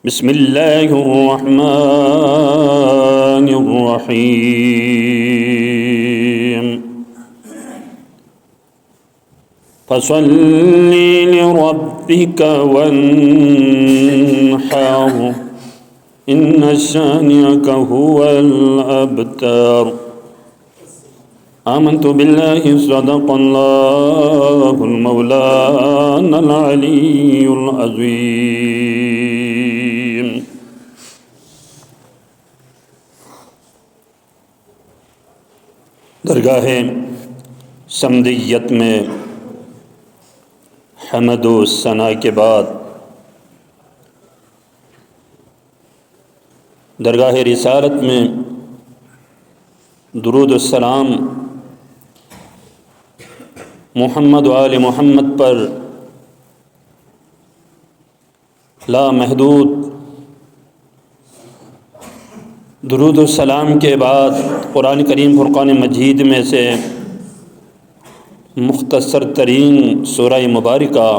بسم اللہ الرحمن الرحیم فصل لربک وانحر ان شانئک هو الابتر آمنت باللہ صدق اللہ المولانا العلی العظیم۔ درگاہ صمدیت میں حمد و ثنا کے بعد درگاہ رسالت میں درود السلام محمد و آل محمد پر لامحدود درود السلام کے بعد قرآن کریم فرقان مجید میں سے مختصر ترین سورہ مبارکہ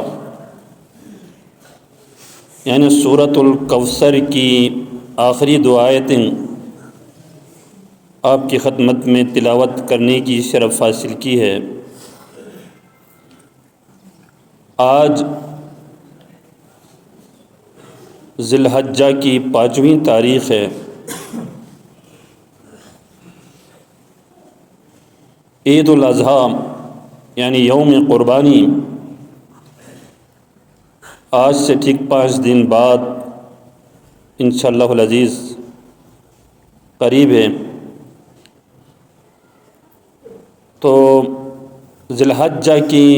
یعنی سورۃ الکوثر کی آخری دو آیتیں آپ کی خدمت میں تلاوت کرنے کی شرف حاصل کی ہے۔ آج ذی الحجہ کی 5ویں تاریخ ہے۔ عید الاضحیٰ یعنی یوم قربانی آج سے ٹھیک 5 دن بعد انشاءاللہ العزیز قریب ہے۔ تو ذی الحجہ کی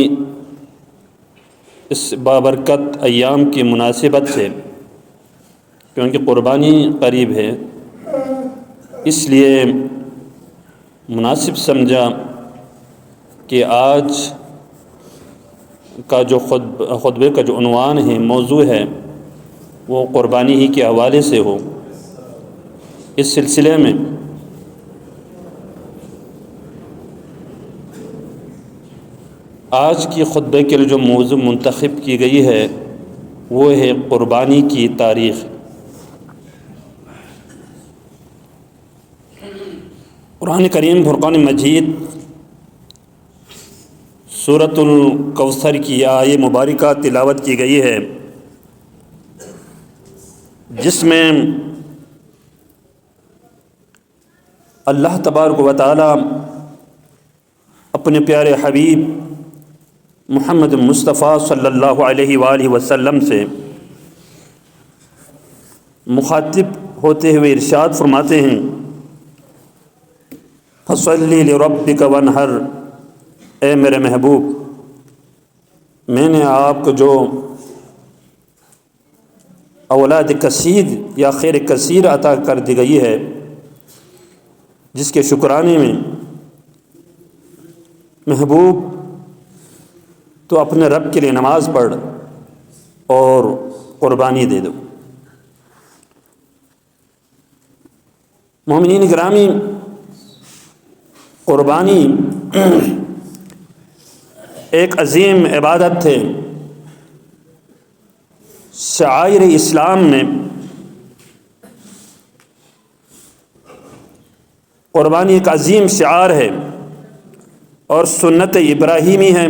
اس بابرکت ایام کی مناسبت سے کیونکہ قربانی قریب ہے اس لیے مناسب سمجھا کہ آج کا جو خطبے کا جو عنوان ہے موضوع ہے وہ قربانی ہی کے حوالے سے ہو۔ اس سلسلے میں آج کی خطبے کے لیے جو موضوع منتخب کی گئی ہے وہ ہے قربانی کی تاریخ۔ قرآن کریم فرقان مجید سورۃ الکوثر کی آیہ مبارکہ تلاوت کی گئی ہے جس میں اللہ تبارک و تعالی اپنے پیارے حبیب محمد مصطفیٰ صلی اللہ علیہ وآلہ وسلم سے مخاطب ہوتے ہوئے ارشاد فرماتے ہیں فَصَلِّ لِرَبِّكَ وَانْحَرْ، اے میرے محبوب میں نے آپ کو جو اولاد کثیر یا خیر کثیر عطا کر دی گئی ہے جس کے شکرانے میں محبوب تو اپنے رب کے لیے نماز پڑھ اور قربانی دے دو۔ مومنین گرامی، قربانی ایک عظیم عبادت ہے۔ شعائر اسلام میں قربانی ایک عظیم شعار ہے اور سنت ابراہیمی ہے،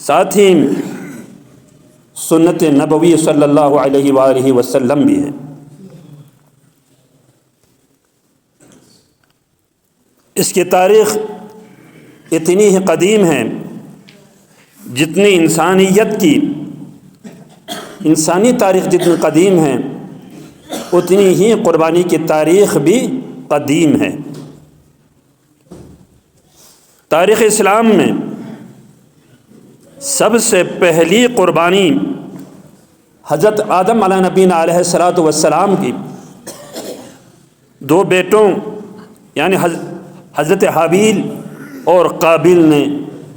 ساتھ ہی سنت نبوی صلی اللہ علیہ وآلہ وسلم بھی ہے۔ اس کی تاریخ اتنی ہی قدیم ہے جتنی انسانی تاریخ جتنی قدیم ہے اتنی ہی قربانی کی تاریخ بھی قدیم ہے۔ تاریخ اسلام میں سب سے پہلی قربانی حضرت آدم علیہ نبینا علیہ الصلاۃ والسلام کی 2 بیٹوں یعنی حضرت حابیل اور قابیل نے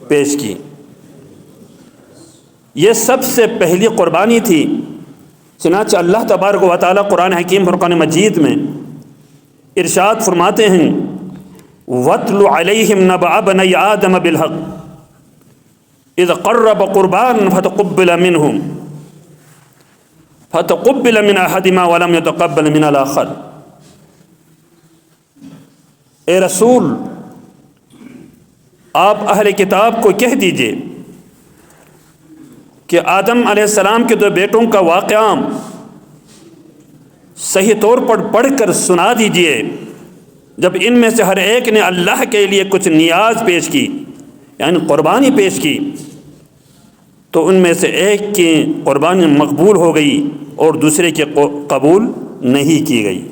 پیش کی۔ یہ سب سے پہلی قربانی تھی، چنانچہ اللہ تبارک و تعالی قرآن حکیم فرقان مجید میں ارشاد فرماتے ہیں وَاتْلُ عَلَيْهِمْ نَبَأَ بَنِي آدَمَ بِالْحَقِّ اذ قرب قربان فتقبل منهم فتقبل من احدہما ولم يتقبل من الاخر۔ اے رسول، آپ اہل کتاب کو کہہ دیجئے کہ آدم علیہ السلام کے دو بیٹوں کا واقعہ صحیح طور پر پڑھ کر سنا دیجئے۔ جب ان میں سے ہر ایک نے اللہ کے لیے کچھ نیاز پیش کی، یعنی قربانی پیش کی، تو ان میں سے ایک کی قربانی مقبول ہو گئی اور دوسرے کی قبول نہیں کی گئی۔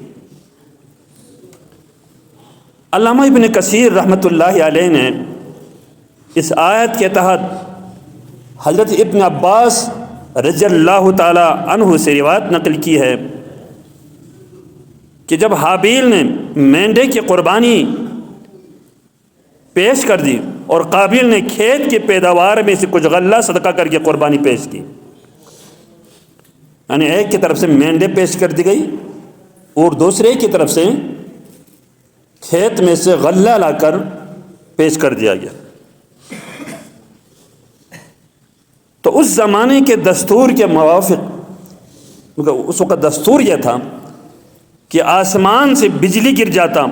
علامہ ابن کثیر رحمۃ اللہ علیہ نے اس آیت کے تحت حضرت ابن عباس رضی اللہ تعالی عنہ سے روایت نقل کی ہے کہ جب حابیل نے مینڈے کی قربانی پیش کر دی اور قابیل نے کھیت کی پیداوار میں سے کچھ غلہ صدقہ کر کے قربانی پیش کی، یعنی ایک کی طرف سے مینڈے پیش کر دی گئی اور دوسرے کی طرف سے کھیت میں سے غلہ لا کر پیش کر دیا گیا۔ تو اس زمانے کے دستور کے موافق، اس وقت دستور یہ تھا کہ آسمان سے بجلی گر جاتا،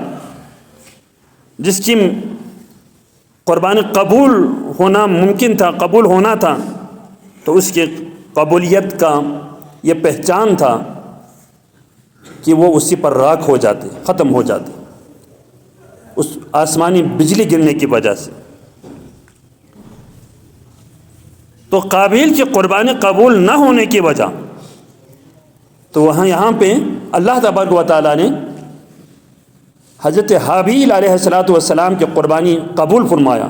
جس کی قربانی قبول ہونا ممکن تھا، قبول ہونا تھا، تو اس کی قبولیت کا یہ پہچان تھا کہ وہ اسی پر راکھ ہو جاتے، ختم ہو جاتے اس آسمانی بجلی گرنے کی وجہ سے۔ تو قابیل کی قربانی قبول نہ ہونے کی وجہ، تو یہاں پہ اللہ تبارک و تعالیٰ نے حضرت حابیل علیہ السلام کی قربانی قبول فرمایا۔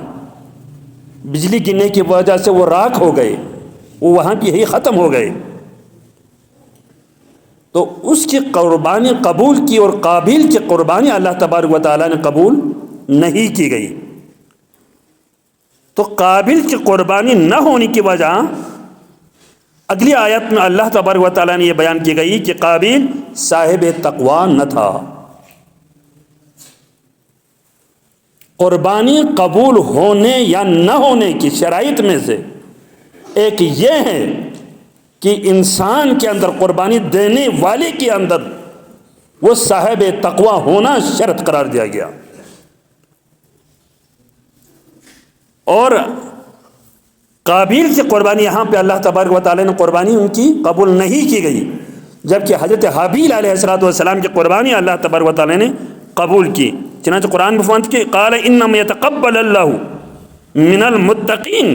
بجلی گرنے کی وجہ سے وہ راکھ ہو گئے، وہ وہاں پہ یہی ختم ہو گئے، تو اس کی قربانی قبول کی، اور قابیل کی قربانی اللہ تبارک و تعالیٰ نے قبول نہیں کی گئی۔ تو قابیل کی قربانی نہ ہونے کی وجہ اگلی آیت میں اللہ تبارک و تعالیٰ نے یہ بیان کی گئی کہ قابیل صاحب تقوی نہ تھا۔ قربانی قبول ہونے یا نہ ہونے کی شرائط میں سے ایک یہ ہے کہ انسان کے اندر، قربانی دینے والے کے اندر، وہ صاحب تقوی ہونا شرط قرار دیا گیا۔ اور قابیل کی قربانی یہاں پہ اللہ تبارک و تعالیٰ نے قربانی ان کی قبول نہیں کی گئی، جبکہ حضرت حابیل علیہ السلام کی قربانی اللہ تبارک و تعالیٰ نے قبول کی۔ چنانچہ قرآن میں فرماتا ہے کہ قال انما يتقبل اللہ من المتقین،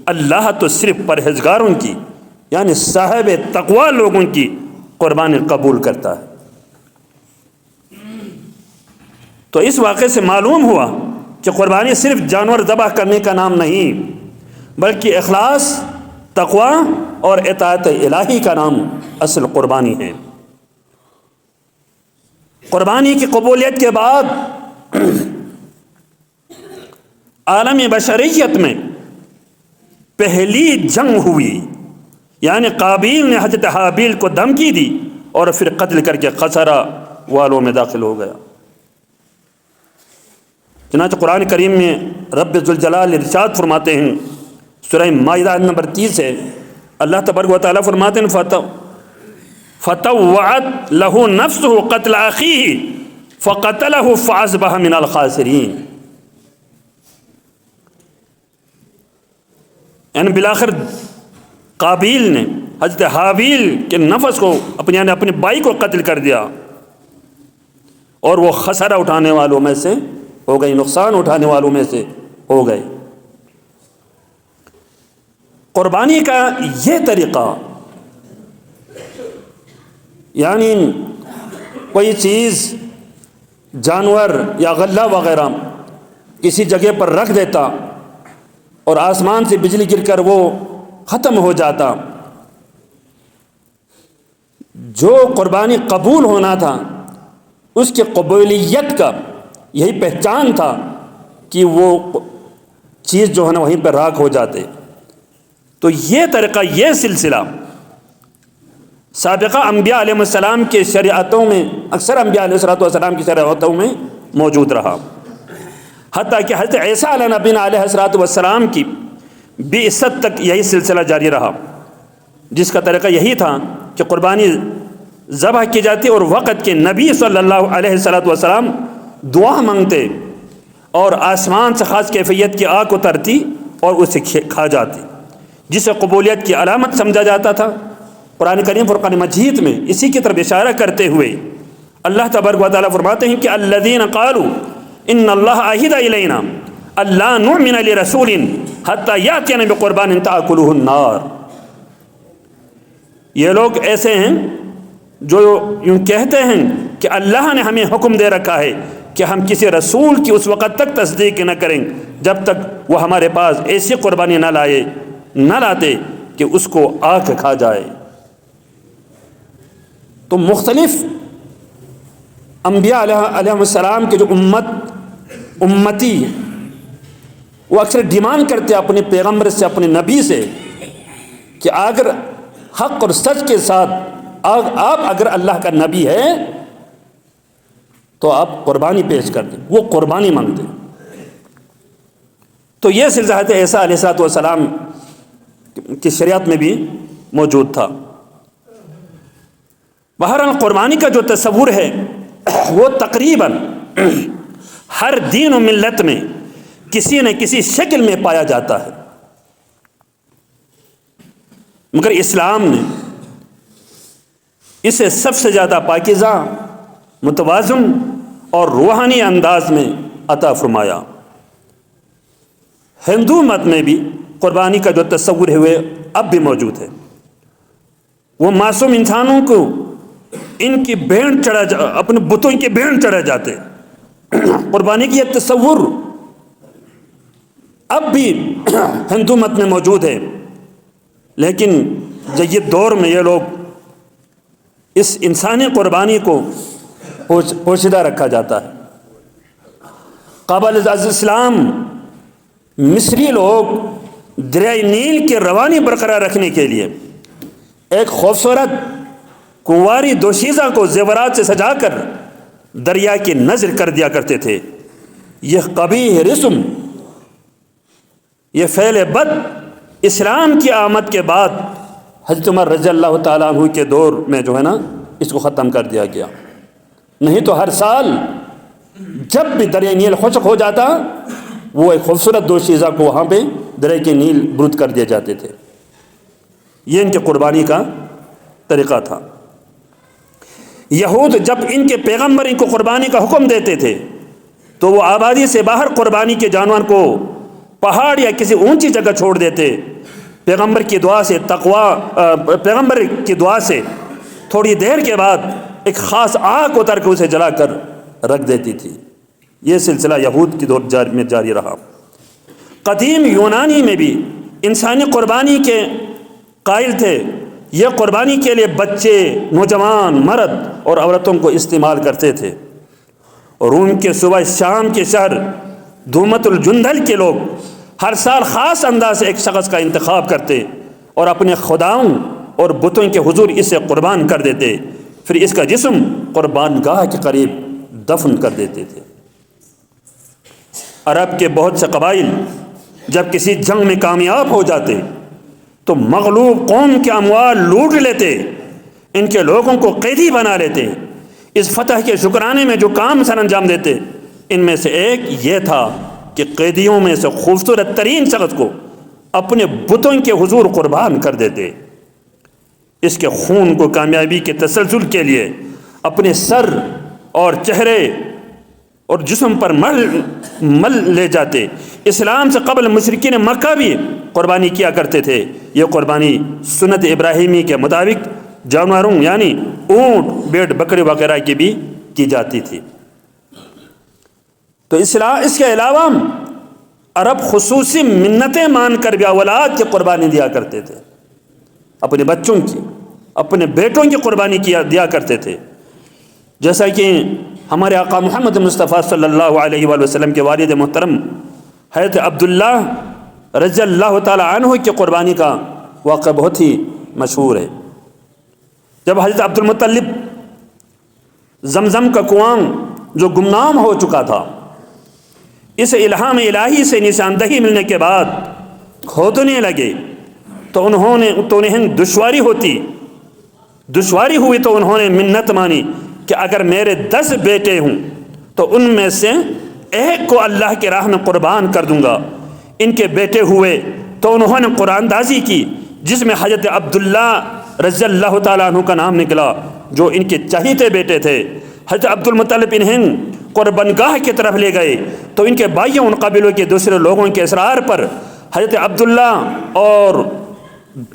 اللہ تو صرف پرہیزگاروں کی، یعنی صاحب تقوی لوگوں کی قربانی قبول کرتا ہے۔ تو اس واقعے سے معلوم ہوا کہ قربانی صرف جانور ذبح کرنے کا نام نہیں، بلکہ اخلاص، تقوی اور اطاعت الہی کا نام اصل قربانی ہے۔ قربانی کی قبولیت کے بعد عالم بشریت میں پہلی جنگ ہوئی، یعنی قابیل نے حضرت حابیل کو دھمکی دی اور پھر قتل کر کے خسارہ والوں میں داخل ہو گیا۔ چنانچہ قرآن کریم میں رب ذوالجلال ارشاد فرماتے ہیں، سورہ مائدہ نمبر 30 ہے، اللہ تبارک و تعالیٰ فرماتے ہیں فَطَوَّعَتْ لَهُ نَفْسُهُ قَتْلَ أَخِيهِ فَقَتَلَهُ فَأَصْبَحَ مِنَ الْخَاسِرِينَ۔ یعنی بالآخر قابیل نے حضرت حابیل کے نفس کو اپنے بھائی کو قتل کر دیا، اور وہ خسارہ اٹھانے والوں میں سے ہو گئی، نقصان اٹھانے والوں میں سے ہو گئے۔ قربانی کا یہ طریقہ، یعنی کوئی چیز، جانور یا غلہ وغیرہ کسی جگہ پر رکھ دیتا اور آسمان سے بجلی گر کر وہ ختم ہو جاتا، جو قربانی قبول ہونا تھا اس کی قبولیت کا یہی پہچان تھا کہ وہ چیز جو ہے نا وہیں پہ راکھ ہو جاتے۔ تو یہ طریقہ، یہ سلسلہ سابقہ انبیاء علیہ السلام کے شریعتوں میں، اکثر انبیاء علیہ السلام کی شریعتوں میں موجود رہا، حتیٰ کہ حضرت عیسیٰ علیہ نبینا علیہ السلام کی بعثت تک یہی سلسلہ جاری رہا، جس کا طریقہ یہی تھا کہ قربانی ذبح کی جاتی اور وقت کے نبی صلی اللہ علیہ وسلم دعا مانگتے اور آسمان سے خاص کیفیت کی آگ اترتی اور اسے کھا جاتی، جسے قبولیت کی علامت سمجھا جاتا تھا۔ قرآن کریم فرقان مجید میں اسی کی طرف اشارہ کرتے ہوئے اللہ تبارک و تعالیٰ فرماتے ہیں کہ الذین قالوا ان اللہ عہد الینا الا نؤمن لرسول حتی یاتینا بقربان تأکلہ النار۔ یہ لوگ ایسے ہیں جو یوں کہتے ہیں کہ اللہ نے ہمیں حکم دے رکھا ہے کہ ہم کسی رسول کی اس وقت تک تصدیق نہ کریں جب تک وہ ہمارے پاس ایسی قربانی نہ لاتے کہ اس کو آگ کھا جائے۔ تو مختلف انبیاء علیہ السلام کے جو امتی وہ اکثر ڈیمانڈ کرتے اپنے پیغمبر سے، اپنے نبی سے کہ اگر حق اور سچ کے ساتھ آپ اگر اللہ کا نبی ہے تو آپ قربانی پیش کر دیں، وہ قربانی مانگتے۔ تو یہ سلسلہ حضرت عیسیٰ علیہ السلام کی شریعت میں بھی موجود تھا۔ بہرحال قربانی کا جو تصور ہے وہ تقریباً ہر دین و ملت میں کسی نہ کسی شکل میں پایا جاتا ہے، مگر اسلام نے اسے سب سے زیادہ پاکیزہ، متوازن اور روحانی انداز میں عطا فرمایا۔ ہندو مت میں بھی قربانی کا جو تصور ہے وہ اب بھی موجود ہے۔ وہ معصوم انسانوں کو ان کی بھینٹ اپنے بتوں کی بھینٹ چڑھا جاتے۔ قربانی کی یہ تصور اب بھی ہندو مت میں موجود ہے، لیکن جدید دور میں یہ لوگ اس انسانی قربانی کو پوشیدہ رکھا جاتا ہے۔ قبل از اسلام مصری لوگ دریائے نیل کی روانی برقرار رکھنے کے لیے ایک خوبصورت کنواری دوشیزہ کو زیورات سے سجا کر دریا کی نذر کر دیا کرتے تھے۔ یہ قبیح رسم، یہ فعل بد اسلام کی آمد کے بعد حضرت عمر رضی اللہ تعالیٰ عنہ کے دور میں جو ہے نا اس کو ختم کر دیا گیا۔ نہیں تو ہر سال جب بھی دریائے نیل خشک ہو جاتا وہ ایک خوبصورت دوشیزہ کو وہاں پہ دریا کے نیل برد کر دیے جاتے تھے۔ یہ ان کے قربانی کا طریقہ تھا۔ یہود جب ان کے پیغمبر ان کو قربانی کا حکم دیتے تھے تو وہ آبادی سے باہر قربانی کے جانور کو پہاڑ یا کسی اونچی جگہ چھوڑ دیتے۔ پیغمبر کی دعا سے تھوڑی دیر کے بعد ایک خاص آگ اتر کے اسے جلا کر رکھ دیتی تھی۔ یہ سلسلہ یہود کی دور میں جاری رہا۔ قدیم یونانی میں بھی انسانی قربانی کے قائل تھے۔ یہ قربانی کے لیے بچے، نوجوان، مرد اور عورتوں کو استعمال کرتے تھے۔ روم کے صوبہ شام کے شہر دومت الجندل کے لوگ ہر سال خاص انداز سے ایک شخص کا انتخاب کرتے اور اپنے خداؤں اور بتوں کے حضور اسے قربان کر دیتے، پھر اس کا جسم قربان گاہ کے قریب دفن کر دیتے تھے۔ عرب کے بہت سے قبائل جب کسی جنگ میں کامیاب ہو جاتے تو مغلوب قوم کے اموال لوٹ لیتے، ان کے لوگوں کو قیدی بنا لیتے۔ اس فتح کے شکرانے میں جو کام سر انجام دیتے ان میں سے ایک یہ تھا کہ قیدیوں میں سے خوبصورت ترین شخص کو اپنے بتوں کے حضور قربان کر دیتے۔ اس کے خون کو کامیابی کے تسلسل کے لیے اپنے سر اور چہرے اور جسم پر مل لے جاتے۔ اسلام سے قبل مشرکین مکہ بھی قربانی کیا کرتے تھے۔ یہ قربانی سنت ابراہیمی کے مطابق جانوروں یعنی اونٹ، بھیڑ، بکری وغیرہ کی بھی کی جاتی تھی۔ تو اس کے علاوہ عرب خصوصی منتیں مان کر بھی اولاد کی قربانی دیا کرتے تھے، اپنے بچوں کی، اپنے بیٹوں کی قربانی دیا کرتے تھے، جیسا کہ ہمارے آقا محمد مصطفیٰ صلی اللہ علیہ وآلہ وسلم کے والد محترم حضرت عبداللہ رضی اللہ تعالیٰ عنہ کی قربانی کا واقعہ بہت ہی مشہور ہے۔ جب حضرت عبد المطلب زمزم کا کنواں جو گمنام ہو چکا تھا، اس الہام الہی سے نشاندہی ملنے کے بعد کھودنے لگے تو انہیں دشواری ہوتی دشواری ہوئی تو انہوں نے منت مانی کہ اگر میرے 10 بیٹے ہوں تو ان میں سے ایک کو اللہ کی راہ میں قربان کر دوں گا۔ ان کے بیٹے ہوئے تو انہوں نے قرآن دازی کی جس میں حضرت عبداللہ رضی اللہ تعالیٰ عنہ کا نام نکلا جو ان کے چہیتے بیٹے تھے۔ حضرت عبد المطلب انہیں قربان گاہ کی طرف لے گئے تو ان کے بھائیوں ان قبیلوں کے دوسرے لوگوں کے اصرار پر حضرت عبداللہ اور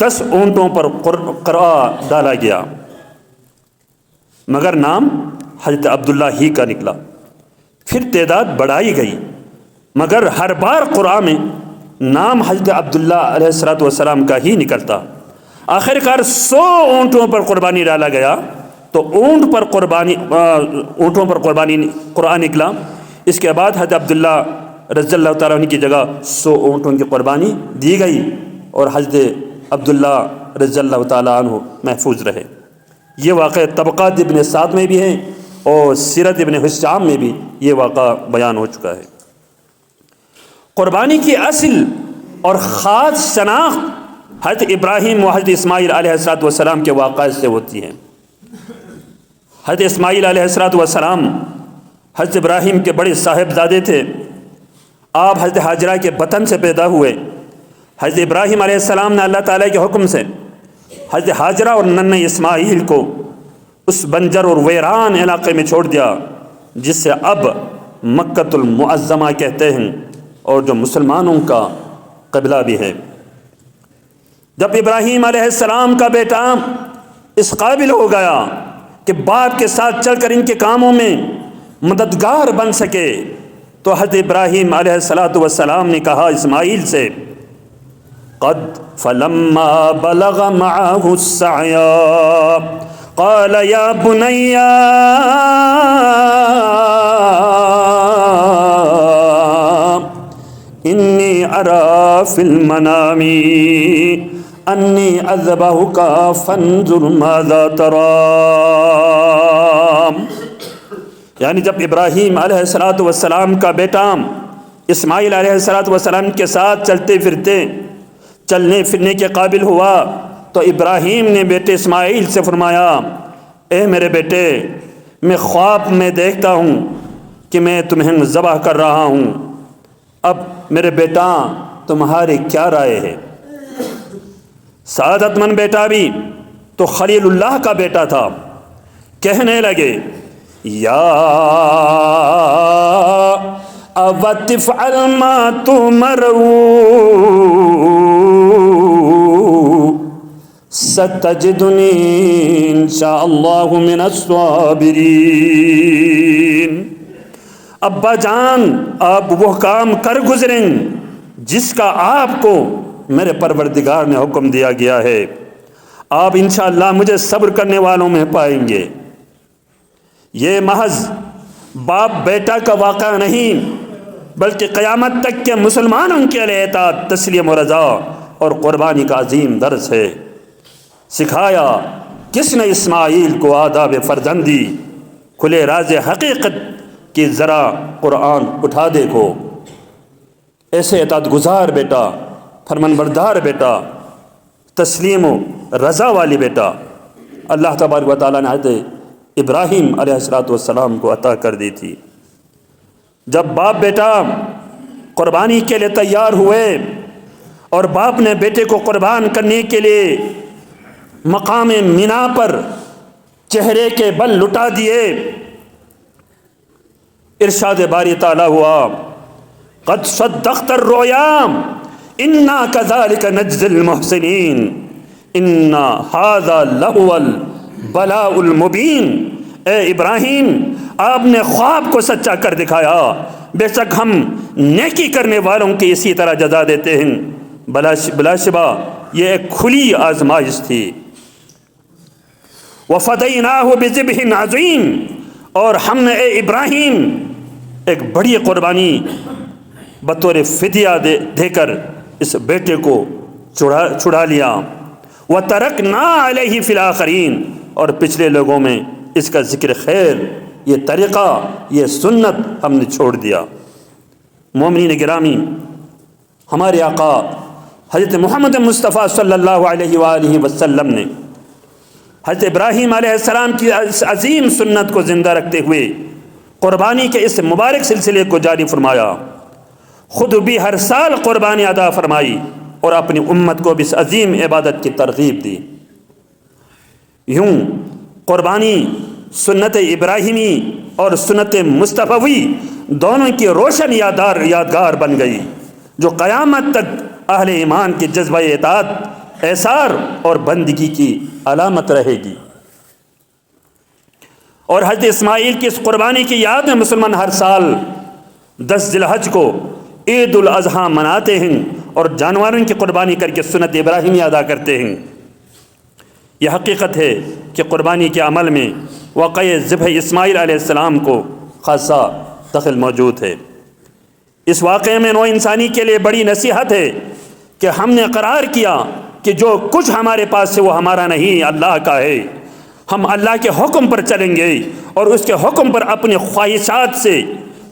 10 اونٹوں پر قرعہ ڈالا گیا، مگر نام حضرت عبداللہ ہی کا نکلا۔ پھر تعداد بڑھائی گئی مگر ہر بار قرعہ میں نام حضرت عبداللہ علیہ السلام کا ہی نکلتا۔ آخر کار 100 اونٹوں پر قربانی ڈالا گیا تو اونٹوں پر قربانی قرآن نکلا۔ اس کے بعد حضرت عبداللہ رضی اللہ تعالیٰ عنہ کی جگہ 100 اونٹوں کی قربانی دی گئی اور حضرت عبداللہ رضی اللہ تعالیٰ عنہ محفوظ رہے۔ یہ واقعہ طبقات ابن سعد میں بھی ہے اور سیرت ابن حشام میں بھی یہ واقعہ بیان ہو چکا ہے۔ قربانی کی اصل اور خاص شناخت حضرت ابراہیم و حضرت اسماعیل علیہ السلام کے واقعات سے ہوتی ہے۔ حضرت اسماعیل علیہ السلام حضرت ابراہیم کے بڑے صاحبزادے تھے۔ آپ حضرت حاجرہ کے بطن سے پیدا ہوئے۔ حضرت ابراہیم علیہ السلام نے اللہ تعالیٰ کے حکم سے حضرت حاجرہ اور ننھے اسماعیل کو اس بنجر اور ویران علاقے میں چھوڑ دیا جس سے اب مکۃ المعظمہ کہتے ہیں اور جو مسلمانوں کا قبلہ بھی ہے۔ جب ابراہیم علیہ السلام کا بیٹا اس قابل ہو گیا کہ باپ کے ساتھ چل کر ان کے کاموں میں مددگار بن سکے تو حضرت ابراہیم علیہ السلام نے کہا اسماعیل سے قد فلما بلغ معه السعي قال يا بني إني أرى في المنام أني أذبحك فانظر ماذا ترى۔ یعنی جب ابراہیم علیہ السلام کا بیٹا اسماعیل علیہ السلام کے ساتھ چلنے پھرنے کے قابل ہوا تو ابراہیم نے بیٹے اسماعیل سے فرمایا اے میرے بیٹے، میں خواب میں دیکھتا ہوں کہ میں تمہیں ذبح کر رہا ہوں، اب میرے بیٹا تمہاری کیا رائے ہے؟ سعادت مند بیٹا بھی تو خلیل اللہ کا بیٹا تھا، کہنے لگے یا ابت افعل ما تؤمر ستجدنی انشاء اللہ من الصابرین۔ ابا جان، آپ وہ کام کر گزریں جس کا آپ کو میرے پروردگار نے حکم دیا گیا ہے، آپ انشاءاللہ مجھے صبر کرنے والوں میں پائیں گے۔ یہ محض باپ بیٹا کا واقعہ نہیں بلکہ قیامت تک کے مسلمانوں کے لیے اطاعت، تسلیم و رضا اور قربانی کا عظیم درس ہے۔ سکھایا کس نے اسماعیل کو آداب فرزندی، کھلے راز حقیقت کی ذرا قرآن اٹھا دیکھو۔ ایسے اطاعت گزار بیٹا، فرمان بردار بیٹا، تسلیم و رضا والی بیٹا اللہ تبارک و تعالیٰ نے حضرت ابراہیم علیہ السلام کو عطا کر دی تھی۔ جب باپ بیٹا قربانی کے لیے تیار ہوئے اور باپ نے بیٹے کو قربان کرنے کے لیے مقام مینا پر چہرے کے بل لٹا دیے، ارشاد باری تعالیٰ ہوا قد صدقت الرؤیا انا کذالک نجزی المحسنین انا ھذا لہو البلاء المبین۔ اے ابراہیم، آپ نے خواب کو سچا کر دکھایا، بے شک ہم نیکی کرنے والوں کی اسی طرح جزا دیتے ہیں، بلا شبہ یہ ایک کھلی آزمائش تھی۔ وَفَدَيْنَاهُ بِذِبْحٍ عَظِيمٍ، اور ہم نے اے ابراہیم ایک بڑی قربانی بطور فدیہ دے کر اس بیٹے کو چھڑا لیا۔ وَتَرَكْنَا عَلَيْهِ فِي الْآخَرِينَ، اور پچھلے لوگوں میں اس کا ذکر خیر، یہ طریقہ، یہ سنت ہم نے چھوڑ دیا۔ مومنین گرامی، ہمارے آقا حضرت محمد مصطفیٰ صلی اللہ علیہ وآلہ وسلم نے حضرت ابراہیم علیہ السلام کی عظیم سنت کو زندہ رکھتے ہوئے قربانی کے اس مبارک سلسلے کو جاری فرمایا، خود بھی ہر سال قربانی ادا فرمائی اور اپنی امت کو بھی اس عظیم عبادت کی ترغیب دی۔ یوں قربانی سنت ابراہیمی اور سنت مصطفی دونوں کی روشن یادگار بن گئی، جو قیامت تک اہل ایمان کے جذبہ اطاعت، ایثار اور بندگی کی علامت رہے گی۔ اور حضرت اسماعیل کی اس قربانی کی یاد میں مسلمان ہر سال 10 ذی الحج کو عید الاضحیٰ مناتے ہیں اور جانوروں کی قربانی کر کے سنت ابراہیمی ادا کرتے ہیں۔ یہ حقیقت ہے کہ قربانی کے عمل میں واقع ذبح اسماعیل علیہ السلام کو خاصا دخل موجود ہے۔ اس واقعے میں نوع انسانی کے لیے بڑی نصیحت ہے کہ ہم نے قرار کیا کہ جو کچھ ہمارے پاس ہے وہ ہمارا نہیں، اللہ کا ہے۔ ہم اللہ کے حکم پر چلیں گے اور اس کے حکم پر اپنی خواہشات سے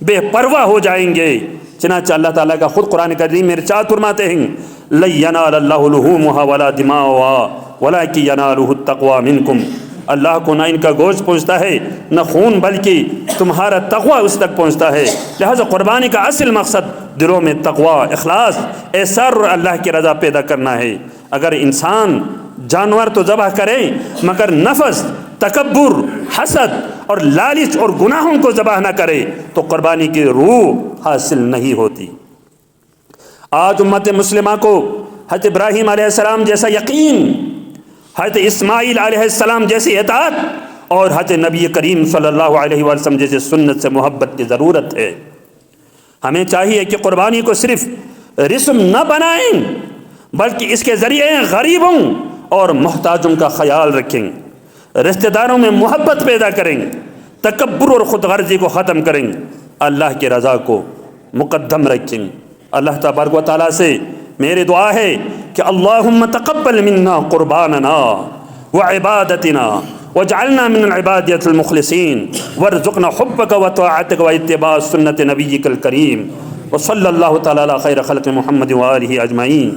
بے پرواہ ہو جائیں گے۔ چنانچہ اللہ تعالیٰ کا خود قرآن کریم میں ارشاد فرماتے ہیں، لَن يَنَالَ اللَّهُ لُحُومُهَا وَلَا دِمَاؤُهَا وَلَٰكِن يَنَالُهُ التَّقْوَىٰ مِنكُمْ۔ اللہ کو نہ ان کا گوشت پہنچتا ہے نہ خون، بلکہ تمہارا تقویٰ اس تک پہنچتا ہے۔ لہذا قربانی کا اصل مقصد دلوں میں تقویٰ، اخلاص، ایثار اور اللہ کی رضا پیدا کرنا ہے۔ اگر انسان جانور تو ذبح کرے مگر نفس، تکبر، حسد اور لالچ اور گناہوں کو ذبح نہ کرے تو قربانی کی روح حاصل نہیں ہوتی۔ آج امت مسلمہ کو حضرت ابراہیم علیہ السلام جیسا یقین، حضرت اسماعیل علیہ السلام جیسی اطاعت اور حضرت نبی کریم صلی اللہ علیہ وسلم جیسے سنت سے محبت کی ضرورت ہے۔ ہمیں چاہیے کہ قربانی کو صرف رسم نہ بنائیں بلکہ اس کے ذریعے غریبوں اور محتاجوں کا خیال رکھیں، رشتہ داروں میں محبت پیدا کریں، تکبر اور خود غرضی کو ختم کریں، اللہ کی رضا کو مقدم رکھیں۔ اللہ تبارک و تعالیٰ سے میری دعا ہے کہ اللہم تقبل منا قرباننا وعبادتنا واجعلنا من العبادیة المخلصین وارزقنا حبک وطاعتک واتباع سنت نبیک الکریم وصلی اللہ تعالی علی خیر خلق محمد وآلہ اجمعین۔